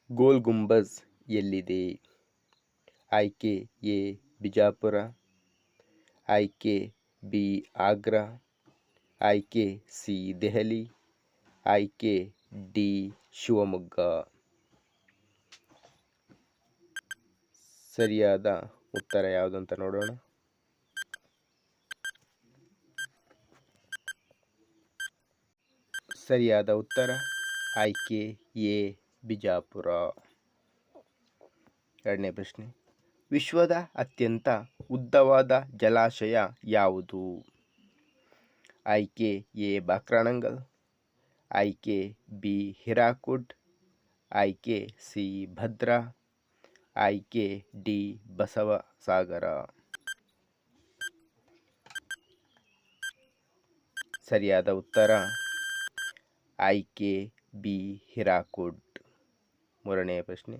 ಗೋಲ್ ಗುಂಬಜ್ ಎಲ್ಲಿದೆ? ಆಯ್ಕೆ ಎ ಬಿಜಾಪುರ, ಆಯ್ಕೆ ಬಿ ಆಗ್ರಾ, ಆಯ್ಕೆ ಸಿ ದೆಹಲಿ, ಆಯ್ಕೆ ಡಿ ಶಿವಮೊಗ್ಗ. ಸರಿಯಾದ ಉತ್ತರ ಯಾವುದು ಅಂತ ನೋಡೋಣ. ಸರಿಯಾದ ಉತ್ತರ ಆಯ್ಕೆ ಎ ಬಿಜಾಪುರ. ಎರಡನೇ ಪ್ರಶ್ನೆ, ವಿಶ್ವದ ಅತ್ಯಂತ ಉದ್ದವಾದ ಜಲಾಶಯ ಯಾವುದು? ಆಯ್ಕೆ ಎ ಬಾಕ್ರಾನಂಗಲ್, ಆಯ್ಕೆ ಬಿ ಹಿರಾಕುಡ್, ಆಯ್ಕೆ ಸಿ ಭದ್ರಾ, ಆಯ್ಕೆ ಡಿ ಬಸವಸಾಗರ. ಸರಿಯಾದ ಉತ್ತರ ಆಯ್ಕೆ ಬಿ ಹಿರಾಕುಡ್. ಮೂರನೆಯ ಪ್ರಶ್ನೆ,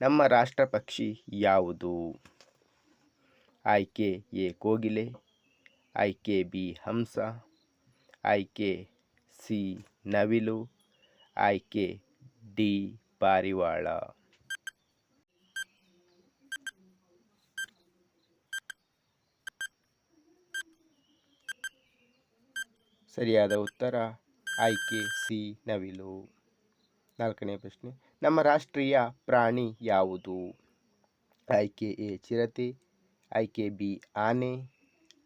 ನಮ್ಮ ರಾಷ್ಟ್ರ ಪಕ್ಷಿ ಯಾವುದು? ಆಯ್ಕೆ ಎ ಕೋಗಿಲೆ, ಆಯ್ಕೆ ಬಿ ಹಂಸ, ಆಯ್ಕೆ ಸಿ ನವಿಲು, ಆಯ್ಕೆ ಡಿ ಪಾರಿವಾಳ. ಸರಿಯಾದ ಉತ್ತರ ಆಯ್ಕೆ ಸಿ ನವಿಲು. ನಾಲ್ಕನೇ ಪ್ರಶ್ನೆ, ನಮ್ಮ ರಾಷ್ಟ್ರೀಯ ಪ್ರಾಣಿ ಯಾವುದು? ಆಯ್ಕೆ ಎ ಚಿರತೆ, ಆಯ್ಕೆ ಬಿ ಆನೆ,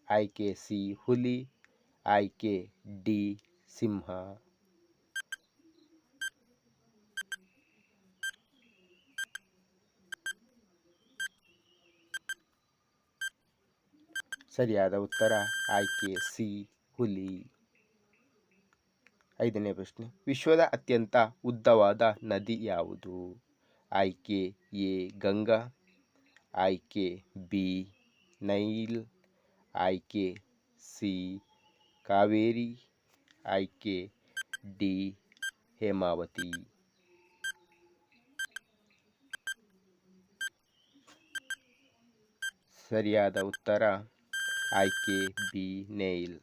ಆಯ್ಕೆ ಸಿ ಹುಲಿ, ಆಯ್ಕೆ ಡಿ ಸಿಂಹ. ಸರಿಯಾದ ಉತ್ತರ ಆಯ್ಕೆ ಸಿ ಹುಲಿ. ಐದನೇ ಪ್ರಶ್ನೆ, ವಿಶ್ವದ ಅತ್ಯಂತ ಉದ್ದವಾದ ನದಿ ಯಾವುದು? ಆಯ್ಕೆ ಎ ಗಂಗಾ, ಆಯ್ಕೆ ಬಿ ನೈಲ್, ಆಯ್ಕೆ ಸಿ ಕಾವೇರಿ, ಆಯ್ಕೆ ಡಿ ಹೇಮಾವತಿ. ಸರಿಯಾದ ಉತ್ತರ ಆಯ್ಕೆ ಬಿ ನೈಲ್.